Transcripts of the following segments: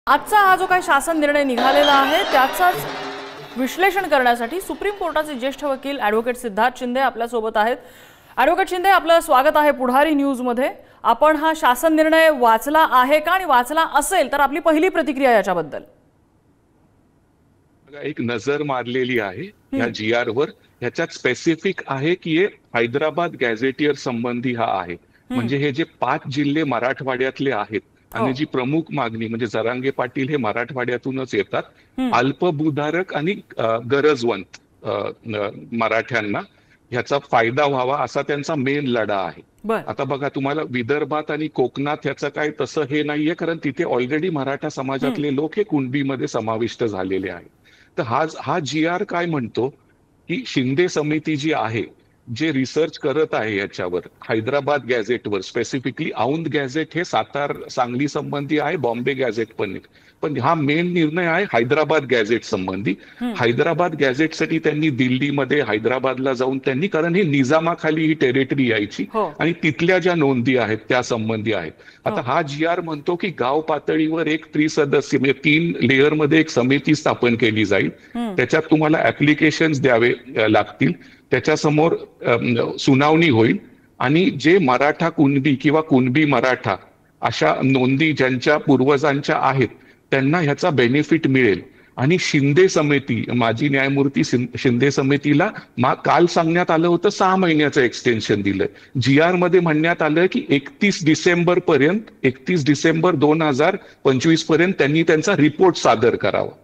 आजचा हा जो काही शासन निर्णय निघालेला आहे त्याचाच विश्लेषण करण्यासाठी सुप्रीम कोर्टाचे ज्येष्ठ वकील ॲडव्होकेट सिद्धार्थ शिंदे आपल्या सोबत आहेत। ॲडव्होकेट शिंदे, आपलं स्वागत आहे पुढारी न्यूज मध्ये। आपण हा शासन निर्णय वाचला आहे का आणि वाचला असेल तर आपली पहिली प्रतिक्रिया याच्याबद्दल? एक नजर मारलेली आहे या जीआर वर। ह्याच्यात स्पेसिफिक आहे की हे हैदराबाद गॅझेटियर संबंधी हा आहे। म्हणजे हे जे 5 जिल्हे मराठवाड्यातले आहेत आणि जी प्रमुख मागणी म्हणजे जरांगे पाटील हे मराठवाड्यातूनच येतात, अल्पभूधारक आणि गरजवंत मराठ्यांना ह्याचा फायदा व्हावा असा त्यांचा मेन लढा आहे। आता बघा, तुम्हाला विदर्भात आणि कोकणात ह्याचं काय तसं हे नाहीये, कारण तिथे ऑलरेडी मराठा समाजातले लोक हे कुणबीमध्ये समाविष्ट झालेले आहेत। तर हा जीआर काय म्हणतो की शिंदे समिती जी आहे, जे रिसर्च करत आहे याच्यावर हैदराबाद गॅझेटवर, स्पेसिफिकली औंध गॅझेट हे सांगली संबंधी आहे, बॉम्बे गॅझेट पण हा मेन निर्णय आहे हैदराबाद गॅझेट संबंधी। हैदराबाद गॅझेटसाठी त्यांनी दिल्लीमध्ये हैदराबादला जाऊन त्यांनी, कारण ही निजामाखाली ही टेरिटरी यायची आणि तिथल्या ज्या नोंदी आहेत त्या संबंधी आहेत। आता हा जीआर म्हणतो की गाव पातळीवर एक त्रिसदस्य म्हणजे 3 लेअर मध्ये एक समिती स्थापन केली जाईल। त्याच्यात तुम्हाला ऍप्लिकेशन्स द्यावे लागतील, त्याच्यासमोर सुनावणी होईल आणि जे मराठा कुणबी किंवा कुणबी मराठा अशा नोंदी ज्यांच्या पूर्वजांच्या आहेत त्यांना ह्याचा बेनिफिट मिळेल। आणि शिंदे समिती, माजी न्यायमूर्ती शिंदे समितीला काल सांगण्यात आलं होतं 6 महिन्याचं एक्सटेन्शन दिलंय। जीआर मध्ये म्हणण्यात आलं की 31 डिसेंबर 2025 पर्यंत त्यांनी त्यांचा रिपोर्ट सादर करावा।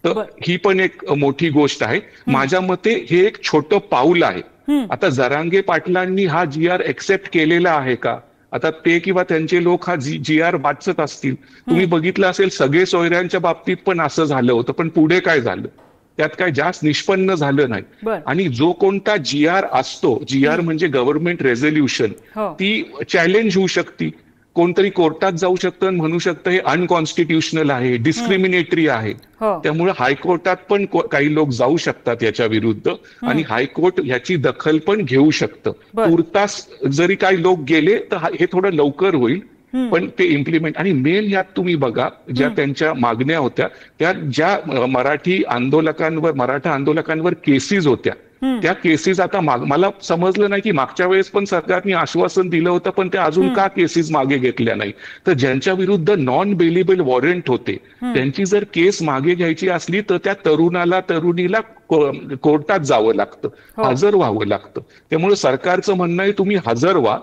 तर ही पण एक मोठी गोष्ट आहे। माझ्या मते हे एक छोटं पाऊल आहे। आता जरांगे पाटलांनी हा जीआर एक्सेप्ट केलेला आहे का? आता ते किंवा त्यांचे लोक हा जीआर वाचत असतील। तुम्ही बघितलं असेल सगळे सोयऱ्यांच्या बाबतीत पण असं झालं होतं, पण पुढे काय झालं त्यात काय जास्त निष्पन्न झालं नाही। आणि जो कोणता जीआर असतो, जीआर म्हणजे गव्हर्नमेंट रेझोल्युशन, ती चॅलेंज होऊ शकते। कोणतरी कोर्टात जाऊ शकतं आणि म्हणू शकतं हे अनकॉन्स्टिट्युशनल आहे, डिस्क्रिमिनेटरी आहे। त्यामुळे हायकोर्टात पण काही लोक जाऊ शकतात याच्या विरुद्ध आणि हायकोर्ट ह्याची दखल पण घेऊ शकतं। तुर्तास जरी काही लोक गेले तर हे थोडं लवकर होईल, पण ते इम्प्लिमेंट। आणि मेन यात तुम्ही बघा, ज्या त्यांच्या मागण्या होत्या त्या ज्या मराठा आंदोलकांवर केसेस होत्या, त्या केसेस आता मला समजलं नाही की मागच्या वेळेस पण सरकारने आश्वासन दिलं होतं पण ते अजून का केसेस मागे घेतल्या नाही। तर ज्यांच्या विरुद्ध नॉन बेलेबल वॉरंट होते त्यांची जर केस मागे घ्यायची असली तर त्या तरुणीला कोर्टात जावं लागतं, हजर व्हावं लागतं। त्यामुळे सरकारचं म्हणणं आहे तुम्ही हजर व्हा,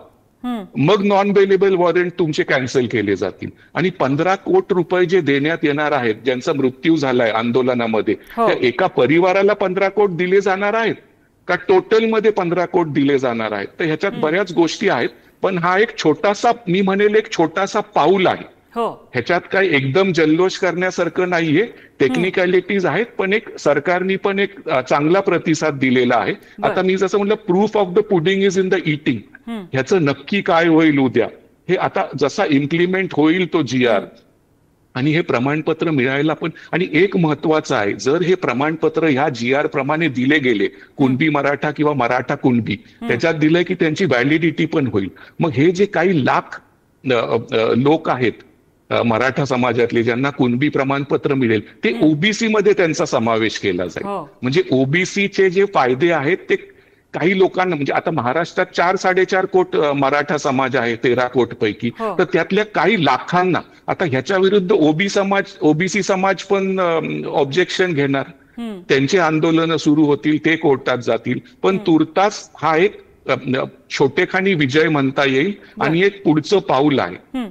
मग नॉन बेलेबल वॉरंट तुमचे कॅन्सल केले जातील। आणि 15 कोटी रुपये जे देण्यात येणार आहेत, ज्यांचा मृत्यू झालाय आंदोलनामध्ये, त्या एका परिवाराला 15 कोटी दिले जाणार आहेत का टोटल मध्ये 15 कोटी दिले जाणार आहेत? तर ह्याच्यात बऱ्याच गोष्टी आहेत, पण हा एक छोटासा, मी म्हणेल एक छोटासा पाऊल आहे। ह्याच्यात काही एकदम जल्लोष करण्यासारखं नाहीये, टेक्निकॅलिटीज आहेत, पण एक सरकारने पण एक चांगला प्रतिसाद दिलेला आहे। आता मी जसं म्हटलं, proof of the pudding is in the eating. ह्याचं नक्की काय होईल उद्या, हे आता जसा इम्प्लिमेंट होईल तो जीआर आणि हे प्रमाणपत्र मिळायला पण। आणि एक महत्वाचं आहे, जर हे प्रमाणपत्र ह्या जीआर प्रमाणे दिले गेले, कुणबी मराठा किंवा मराठा कुणबी, त्याच्यात दिलंय की त्यांची व्हॅलिडिटी पण होईल। मग हे जे काही लाख लोक आहेत मराठा समाजातले ज्यांना कुणबी प्रमाणपत्र मिळेल, ते ओबीसी मध्ये त्यांचा समावेश केला जाईल। म्हणजे ओबीसीचे जे फायदे आहेत ते काही लोकांना, म्हणजे आता महाराष्ट्रात 4-4.5 कोटी मराठा समाज आहे 13 कोटी पैकी, तर त्यातल्या काही लाखांना आता ह्याच्या विरुद्ध ओबीसी समाज पण ऑब्जेक्शन घेणार, त्यांचे आंदोलन सुरू होतील, ते कोर्टात जातील। पण तुर्तास हा एक छोटेखानी विजय म्हणता येईल आणि एक पुढचं पाऊल आहे।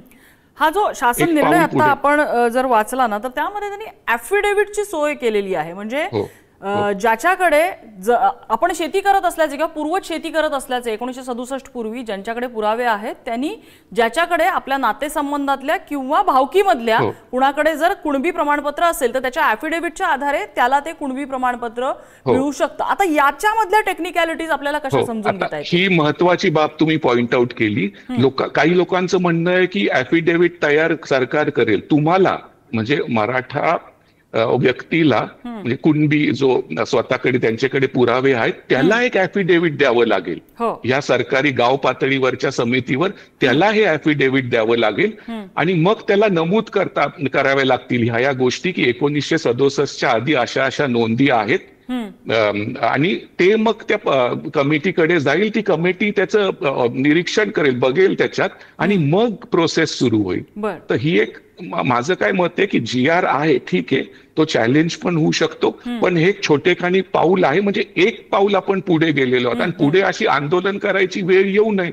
हा जो शासन निर्णय आता आपण जर वाचला ना, तर त्यामध्ये त्यांनी ॲफिडेव्हिटची सोय केलेली आहे। म्हणजे ज्याच्याकडे आपण शेती करत असल्याचे किंवा पूर्वज शेती करत असल्याचे 1967 पूर्वी ज्यांच्याकडे पुरावे आहेत, त्यांनी ज्याच्याकडे आपल्या नातेसंबंधातल्या किंवा भावकीमधल्या कुणाकडे जर कुणबी प्रमाणपत्र असेल तर त्याच्या ॲफिडेव्हिटच्या आधारे त्याला ते कुणबी प्रमाणपत्र मिळू शकतं। आता याच्यामधल्या टेक्निकॅलिटीज आपल्याला कशा समजून घेता येतील? ही महत्वाची बाब तुम्ही पॉइंट आउट केली। काही लोकांचं म्हणणं आहे की ॲफिडेव्हिट तयार सरकार करेल, तुम्हाला म्हणजे मराठा व्यक्तीला म्हणजे कुणबी जो स्वतःकडे त्यांच्याकडे पुरावे आहेत त्याला एक ऍफिडेव्हिट द्यावं लागेल. या सरकारी गाव पातळीवरच्या समितीवर त्याला हे ऍफिडेव्हिट द्यावं लागेल आणि मग त्याला नमूद कराव्या लागतील ह्या गोष्टी की 1967च्या आधी अशा नोंदी आहेत आणि ते मग त्या कमिटीकडे जाईल. ती कमिटी त्याचं निरीक्षण करेल, बघेल त्याच्यात आणि मग प्रोसेस सुरू होईल. तर ही एक माझं काय मत आहे की GR आहे ठीक आहे, तो चॅलेंज पण होऊ शकतो, पण हे छोटेखानी पाऊल आहे. म्हणजे एक पाऊल आपण पुढे गेलेलो आहोत आणि पुढे अशी आंदोलन करायची वेळ येऊ नये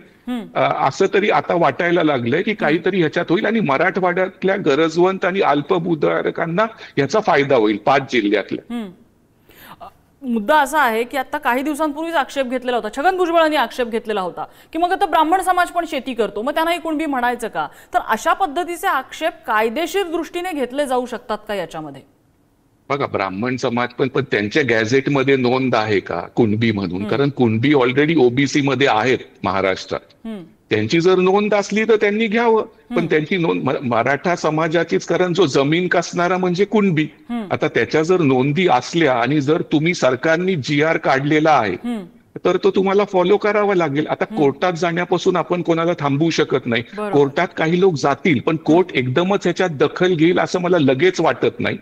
असं तरी आता वाटायला लागलंय की काहीतरी ह्याच्यात होईल आणि मराठवाड्यातल्या गरजवंत आणि अल्पभूधारकांना याचा फायदा होईल 5 जिल्ह्यातल्या. मुद्दा असा आहे की आता काही दिवसांपूर्वीच आक्षेप घेतलेला होता, छगन भुजबळांनी आक्षेप घेतलेला होता की मग आता ब्राह्मण समाज पण शेती करतो, मग त्यांनाही कुणबी म्हणायचं का? तर अशा पद्धतीचे आक्षेप कायदेशीर दृष्टीने घेतले जाऊ शकतात का याच्यामध्ये? बघा, ब्राह्मण समाज पण त्यांच्या गॅझेटमध्ये नोंद आहे का कुणबी म्हणून? कारण कुणबी ऑलरेडी ओबीसी मध्ये आहेत महाराष्ट्रात. त्यांची जर नोंद असली तर त्यांनी घ्यावं, पण त्यांची नोंद मराठा समाजाचीच, कारण जो जमीन कसणारा म्हणजे कुणबी. आता त्याच्या जर नोंदी असल्या आणि जर तुम्ही सरकारने GR काढलेला आहे तर तो तुम्हाला फॉलो करावा लागेल. आता कोर्टात जाण्यापासून आपण कोणाला थांबवू शकत नाही. कोर्टात काही लोक जातील, पण कोर्ट एकदमच ह्याच्यात दखल घेईल असं मला लगेच वाटत नाही.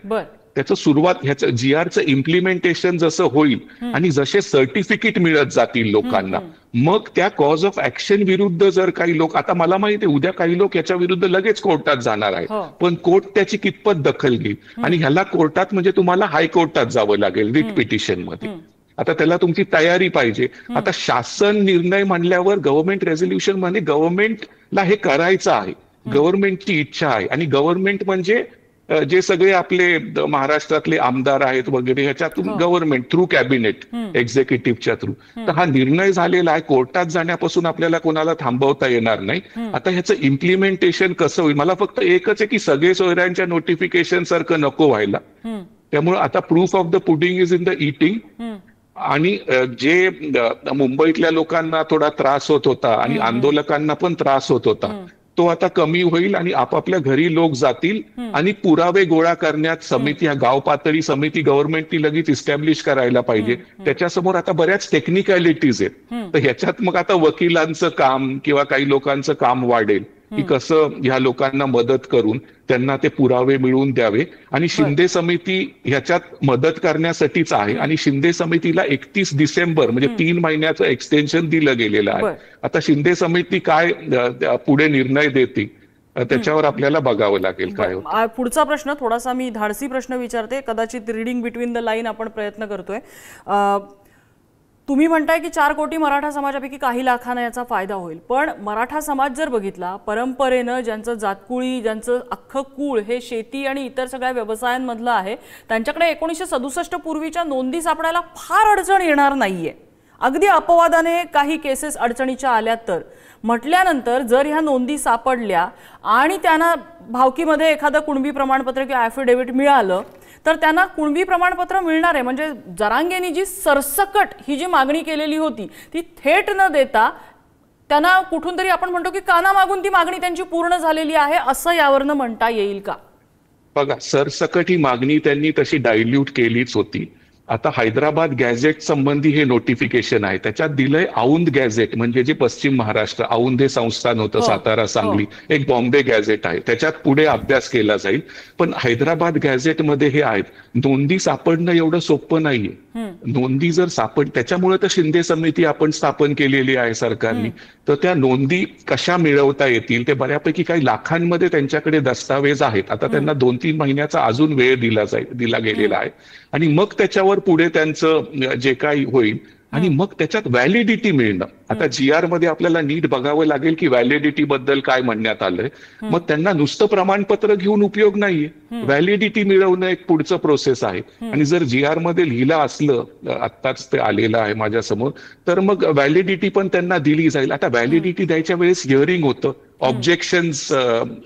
त्याचं सुरुवात ह्याचं GRचं इम्प्लिमेंटेशन जसं होईल आणि जसे सर्टिफिकेट मिळत जातील लोकांना, मग त्या कॉज ऑफ ऍक्शन विरुद्ध जर काही लोक, आता मला माहिती आहे उद्या काही लोक याच्या विरुद्ध लगेच कोर्टात जाणार आहेत, पण कोर्ट त्याची कितपत दखल घेईल आणि ह्याला कोर्टात म्हणजे तुम्हाला हायकोर्टात जावं लागेल रिट पिटिशन मध्ये. आता त्याला तुमची तयारी पाहिजे. आता शासन निर्णय म्हणल्यावर गव्हर्नमेंट रेझोल्युशन मध्ये गव्हर्नमेंटला हे करायचं आहे, गव्हर्नमेंटची इच्छा आहे आणि गव्हर्नमेंट म्हणजे जे सगळे आपले महाराष्ट्रातले आमदार आहेत वगैरे ह्याच्यातून गव्हर्नमेंट थ्रू कॅबिनेट एक्झिक्युटिव्हच्या थ्रू. तर हा निर्णय झालेला आहे, कोर्टात जाण्यापासून आपल्याला कोणाला थांबवता येणार नाही. आता ह्याचं इम्प्लिमेंटेशन कसं होईल, मला फक्त एकच आहे की सगळे सोयऱ्यांच्या नोटिफिकेशन सारखं नको व्हायला. त्यामुळे आता proof of the pudding is in the eating आणि जे मुंबईतल्या लोकांना थोडा त्रास होत होता आणि आंदोलकांना पण त्रास होत होता तो आता कमी होईल आणि आपापल्या घरी लोक जातील आणि पुरावे गोळा करण्यात समिती, गाव पातळी समिती गव्हर्नमेंटनी लगेच इस्टॅब्लिश करायला पाहिजे. त्याच्यासमोर आता बऱ्याच टेक्निकॅलिटीज आहेत. तर ह्याच्यात मग आता वकिलांचं काम किंवा काही लोकांचं काम वाढेल की कसं ह्या लोकांना मदत करून त्यांना ते पुरावे मिळवून द्यावे. आणि शिंदे समिती ह्याच्यात मदत करण्यासाठीच आहे आणि शिंदे समितीला 31 डिसेंबर म्हणजे 3 महिन्याचं एक्सटेन्शन दिलं गेलेलं आहे. आता शिंदे समिती काय पुढे निर्णय देते त्याच्यावर आपल्याला बघावं लागेल काय होतं. पुढचा प्रश्न थोडासा मी धाडसी प्रश्न विचारते, कदाचित रीडिंग बिटवीन द लाईन आपण प्रयत्न करतोय. तुम्ही म्हणताय की 4 कोटी मराठा समाजापैकी काही लाखांना याचा फायदा होईल, पण मराठा समाज जर बघितला परंपरेनं ज्यांचं जातकुळी, ज्यांचं अख्खं कुळ हे शेती आणि इतर सगळ्या व्यवसायांमधलं आहे, त्यांच्याकडे 1967 पूर्वीच्या नोंदी सापडायला फार अडचण येणार नाहीये. अगदी अपवादाने काही केसेस अडचणीच्या आल्या तर म्हटल्यानंतर जर ह्या नोंदी सापडल्या आणि त्यांना भावकीमध्ये एखादं कुणबी प्रमाणपत्र किंवा ॲफिडेव्हिट मिळालं तर त्यांना कुणबी प्रमाणपत्र मिळणार आहे. म्हणजे जरांगेंनी जी सरसकट ही जी मागणी केलेली होती ती थेट न देता त्यांना कुठून तरी आपण म्हणतो की कानामागून ती मागणी त्यांची पूर्ण झालेली आहे असं यावरनं म्हणता येईल का? बघा, सरसकट ही मागणी त्यांनी तशी डायल्यूट केलीच होती. आता हैदराबाद गॅझेट संबंधी हे नोटिफिकेशन आहे, त्याच्यात दिलंय औंध गॅझेट म्हणजे जे पश्चिम महाराष्ट्र औंध हे संस्थान होतं सातारा सांगली, एक बॉम्बे गॅझेट आहे, त्याच्यात पुढे अभ्यास केला जाईल. पण हैदराबाद गॅझेटमध्ये हे आहेत, नोंदी सापडणं एवढं सोपं नाहीये. नोंदी जर त्याच्यामुळे तर शिंदे समिती आपण स्थापन केलेली आहे सरकारने. तर त्या नोंदी कशा मिळवता येतील ते बऱ्यापैकी काही लाखांमध्ये त्यांच्याकडे दस्तावेज आहेत. आता त्यांना 2-3 महिन्याचा अजून वेळ दिला गेलेला आहे आणि मग त्याच्यावर पुढे त्यांचं जे काही होईल आणि मग त्याच्यात व्हॅलिडिटी मिळणं. आता GR मध्ये आपल्याला नीट बघावं लागेल की व्हॅलिडिटी बद्दल काय म्हणण्यात आलंय. मग त्यांना नुसतं प्रमाणपत्र घेऊन उपयोग नाहीये, व्हॅलिडिटी मिळवणं एक पुढचं प्रोसेस आहे. आणि जर GR मध्ये लिहिलं असलं, आत्ताच ते आलेलं आहे माझ्या समोर, तर मग व्हॅलिडिटी पण त्यांना दिली जाईल. आता व्हॅलिडिटी द्यायच्या वेळेस हिअरिंग होतं, ऑब्जेक्शन्स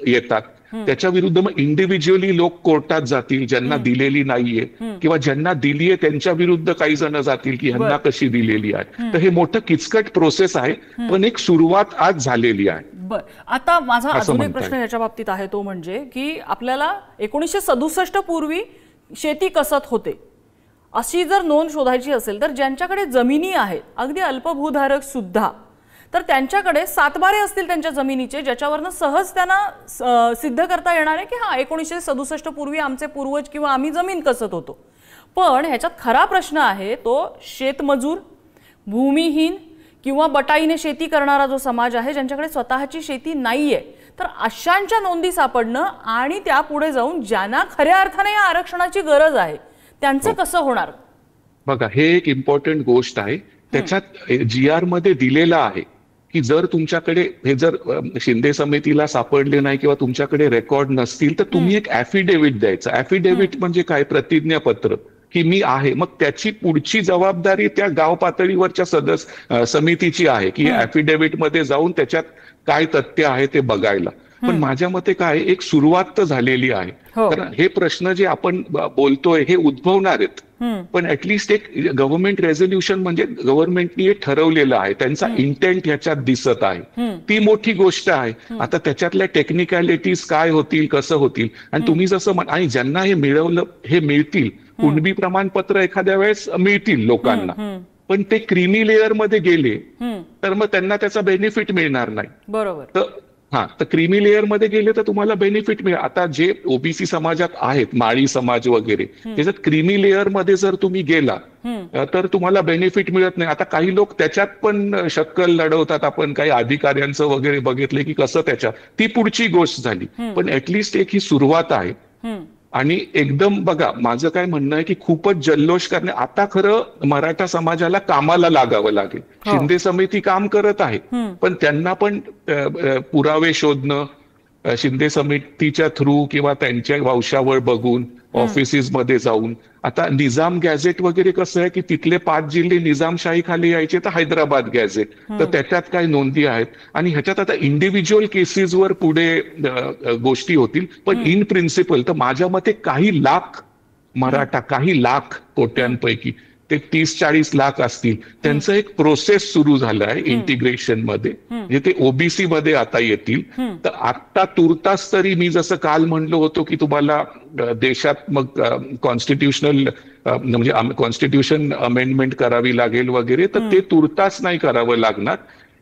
येतात, त्याच्या विरुद्ध मग इंडिव्हिज्युअली लोक कोर्टात जातील ज्यांना दिलेली नाहीये किंवा ज्यांना दिलीये त्यांच्या विरुद्ध काही जण जातील की ह्यांना कशी दिलेली आहे. तर हे मोठं किचकट प्रोसेस आहे, पण एक सुरुवात आज झालेली आहे. बर, आता माझा अजून एक प्रश्न याच्या बाबतीत आहे तो म्हणजे की आपल्याला 1967 पूर्वी शेती कसत होते अशी जर नोंद शोधायची असेल तर ज्यांच्याकडे जमिनी आहेत अगदी अल्पभूधारक सुद्धा, तर त्यांच्याकडे सातबारे असतील त्यांच्या जमिनीचे, ज्याच्यावरनं सहज त्यांना सिद्ध करता येणार आहे की हा 1967 पूर्वी आमचे पूर्वज किंवा आम्ही जमीन कसत होतो. पण ह्याच्यात खरा प्रश्न आहे तो शेतमजूर, भूमिहीन किंवा बटाईने शेती करणारा जो समाज आहे ज्यांच्याकडे स्वतःची शेती नाहीये, तर अशांच्या नोंदी सापडणं आणि त्या पुढे जाऊन ज्यांना खऱ्या अर्थाने या आरक्षणाची गरज आहे त्यांचं कसं होणार? बघा, हे एक इम्पॉर्टंट गोष्ट आहे. त्याच्यात GR मध्ये दिलेलं आहे की जर तुमच्याकडे हे जर शिंदे समितीला सापडले नाही किंवा तुमच्याकडे रेकॉर्ड नसतील तर तुम्ही एक ऍफिडेव्हिट द्यायचं. ऍफिडेव्हिट म्हणजे काय? प्रतिज्ञापत्र की मी आहे. मग त्याची पुढची जबाबदारी त्या गाव पातळीवरच्या समितीची आहे की ऍफिडेव्हिट मध्ये जाऊन त्याच्यात काय तथ्य आहे ते बघायला. पण माझ्या मते काय, एक सुरुवात तर झालेली आहे. कारण हे प्रश्न जे आपण बोलतोय हे उद्भवणार आहेत, पण ऍटलिस्ट एक गव्हर्नमेंट रेझोल्युशन म्हणजे गव्हर्नमेंटनी हे ठरवलेलं आहे, त्यांचा इंटेंट ह्याच्यात दिसत आहे, ती मोठी गोष्ट आहे. आता त्याच्यातल्या टेक्निकॅलिटीज काय होतील, कसं होतील, आणि तुम्ही जसं आणि ज्यांना हे मिळवलं हे मिळतील, कुणबी प्रमाणपत्र एखाद्या वेळेस मिळतील लोकांना, पण ते क्रीमी लेअर मध्ये गेले तर मग त्यांना त्याचा बेनिफिट मिळणार नाही. बरोबर. तर क्रीमी लेअर मध्ये गेले तर तुम्हाला बेनिफिट मिळेल. आता जे ओबीसी समाजात आहेत, माळी समाज वगैरे, त्याच्यात क्रीमी लेअर मध्ये जर तुम्ही गेला तर तुम्हाला बेनिफिट मिळत नाही. आता काही लोक त्याच्यात पण शक्कल लढवतात. आपण काही अधिकाऱ्यांचं वगैरे बघितले की कसं त्याच्यात, ती पुढची गोष्ट झाली. पण ऍटलिस्ट एक ही सुरुवात आहे. आणि एकदम बघा, माझं काय म्हणणं आहे की खूपच जल्लोष करणे, आता खरं मराठा समाजाला कामाला लागावं लागेल. शिंदे समिती काम करत आहे, पण त्यांना पण पुरावे शोधणं, शिंदे समितीच्या थ्रू किंवा त्यांच्या वंशावळ बघून ऑफिसेस मध्ये जाऊन. आता निजाम गॅझेट वगैरे कसं आहे की तिथले 5 जिल्हे निजामशाही खाली यायचे तर हैदराबाद गॅझेट, तर त्याच्यात काही नोंदी आहेत. आणि ह्याच्यात आता इंडिव्हिज्युअल केसेसवर पुढे गोष्टी होतील, पण इन प्रिन्सिपल तर माझ्या मते काही लाख मराठा, काही लाख कोट्यांपैकी ते 30-40 लाख असतील, त्यांचं एक प्रोसेस सुरू झालं आहे इंटिग्रेशन मध्ये, म्हणजे ते ओबीसी मध्ये आता येतील. तर आता तुर्तास तरी मी जसं काल म्हणलो होतो की तुम्हाला देशात मग कॉन्स्टिट्युशनल म्हणजे कॉन्स्टिट्यूशन अमेंडमेंट करावी लागेल वगैरे, तर ते तुर्तास नाही करावं लागणार.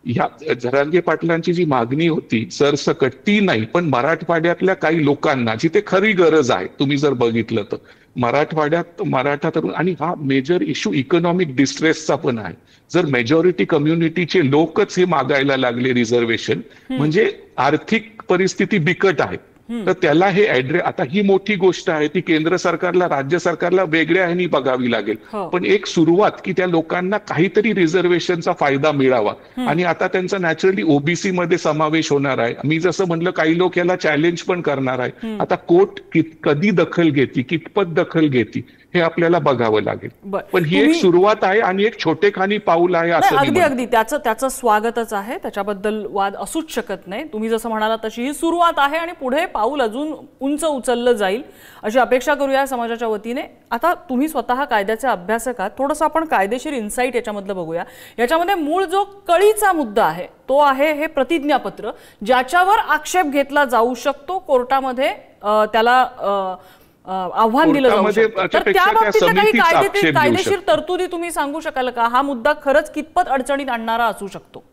ह्या जरांगे पाटलांची जी मागणी होती सरसकट, ती नाही, पण मराठवाड्यातल्या काही लोकांना जिथे खरी गरज आहे, तुम्ही जर बघितलं तर मराठवाड्यात मराठा तरुण, आणि हा मेजर इश्यू इकॉनॉमिक डिस्ट्रेसचा पण आहे. जर मेजॉरिटी कम्युनिटीचे लोकच हे मागायला लागले रिझर्वेशन, म्हणजे आर्थिक परिस्थिती बिकट आहे. तर त्याला हे आता ही मोठी गोष्ट आहे, ती केंद्र सरकारला, राज्य सरकारला वेगळ्या ह्यानी बघावी लागेल. पण एक सुरुवात की त्या लोकांना काहीतरी रिझर्वेशनचा फायदा मिळावा. आणि आता त्यांचा नॅचरली ओबीसी मध्ये समावेश होणार आहे. मी जसं म्हणलं, काही लोक याला चॅलेंज पण करणार आहे. आता कोर्ट कधी दखल घेते, कितपत दखल घेते, हे आपल्याला बघावं लागेल. पण ही एक सुरुवात आहे आणि एक छोटेखानी पाऊल आहे असं. अगदी त्याचं स्वागतच आहे, त्याच्याबद्दल वाद असूच शकत नाही. तुम्ही जसं म्हणाला तशी ही सुरुवात आहे आणि पुढे पाऊल अजून उंच उचललं जाईल अशी अपेक्षा करूया समाजाच्या वतीने. आता तुम्ही स्वतः कायद्याचे अभ्यासक आहात, थोडंसं आपण कायदेशीर इन्साईट याच्यामधलं बघूया. याच्यामध्ये मूळ जो कळीचा मुद्दा आहे तो आहे हे प्रतिज्ञापत्र, ज्याच्यावर आक्षेप घेतला जाऊ शकतो कोर्टामध्ये, त्याला आव्हान दिलं जाऊ शकतं. तर त्या बाबतीत काही कायदेशीर तरतुदी तुम्ही सांगू शकाल का? हा मुद्दा खरंच कितपत अडचणीत आणणारा असू शकतो?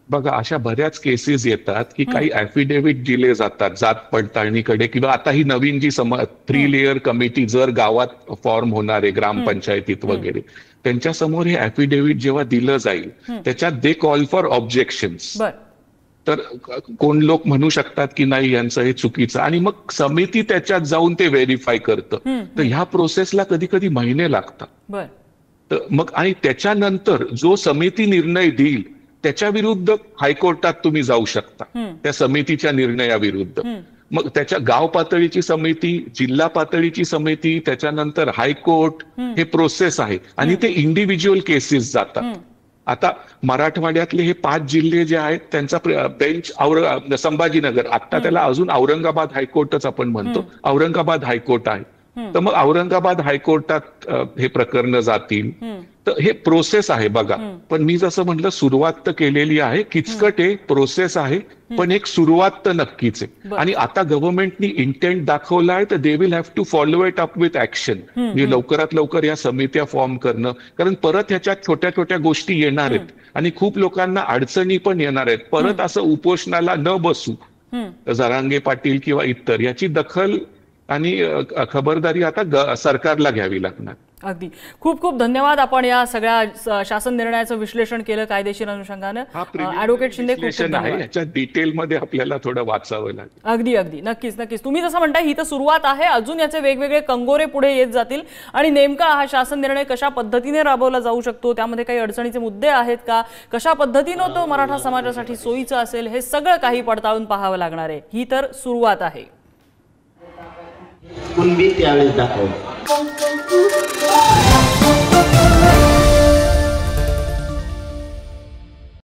बघा, अशा बऱ्याच केसेस येतात की काही ऍफिडेव्हिट दिले जातात जात पडताळणीकडे, किंवा आता ही नवीन जी 3 लेअर कमिटी जर गावात फॉर्म होणार आहे ग्रामपंचायतीत वगैरे, त्यांच्या समोर हे ऍफिडेव्हिट जेव्हा दिलं जाईल त्याच्यात दे कॉल फॉर ऑब्जेक्शन्स. तर कोण लोक म्हणू शकतात की नाही यांचं हे चुकीचं, आणि मग समिती त्याच्यात जाऊन ते व्हेरीफाय करतं. तर ह्या प्रोसेसला कधी कधी महिने लागतात. तर मग आणि त्याच्यानंतर जो समिती निर्णय देईल त्याच्या विरुद्ध हायकोर्टात तुम्ही जाऊ शकता, त्या समितीच्या निर्णयाविरुद्ध. मग त्याच्या गाव पातळीची समिती, जिल्हा पातळीची समिती, त्याच्यानंतर हायकोर्ट, हे प्रोसेस आहे. आणि ते इंडिव्हिज्युअल केसेस जातात. आता मराठवाड्यातले हे 5 जिल्हे जे आहेत त्यांचा बेंच संभाजीनगर, आता त्याला अजून औरंगाबाद हायकोर्टच आपण म्हणतो, औरंगाबाद हायकोर्ट आहे. तर मग औरंगाबाद हायकोर्टात हे प्रकरण जातील. तर हे प्रोसेस आहे बघा. पण मी जसं म्हटलं सुरुवात तर केलेली आहे, किचकट आहे, प्रोसेस आहे, पण एक सुरुवात तर नक्कीच आहे. आणि आता गव्हर्नमेंटनी इंटेंट दाखवला आहे तर they will have to follow it up with action. म्हणजे लवकरात लवकर या समित्या फॉर्म करणं, कारण परत ह्याच्यात छोट्या छोट्या गोष्टी येणार आहेत आणि खूप लोकांना अडचणी पण येणार आहेत. परत असं उपोषणाला न बसू जरांगे पाटील किंवा इतर, याची दखल आणि खबरदारी आता सरकारला घ्यावी लागणार. अगदी खूप खूप धन्यवाद. आपण या सगळ्या शासन निर्णयाचं विश्लेषण केलं कायदेशीर अनुषंगाने. ॲडव्होकेट शिंदे खूप आहे, याच्या डिटेलमध्ये आपल्याला थोडं वाचावं लागेल. अगदी अगदी नक्कीच नक्कीच. तुम्ही जसं म्हणताय ही तर सुरुवात आहे, अजून याचे वेगवेगळे कंगोरे पुढे येत जातील आणि नेमका हा शासन निर्णय कशा पद्धतीने राबवला जाऊ शकतो, त्यामध्ये काही अडचणीचे मुद्दे आहेत का, कशा पद्धतीने तो मराठा समाजासाठी सोयीचं असेल, हे सगळं काही पडताळून पाहावं लागणार आहे. ही तर सुरुवात आहे. कुणबी त्यावेळेस दाखवलं.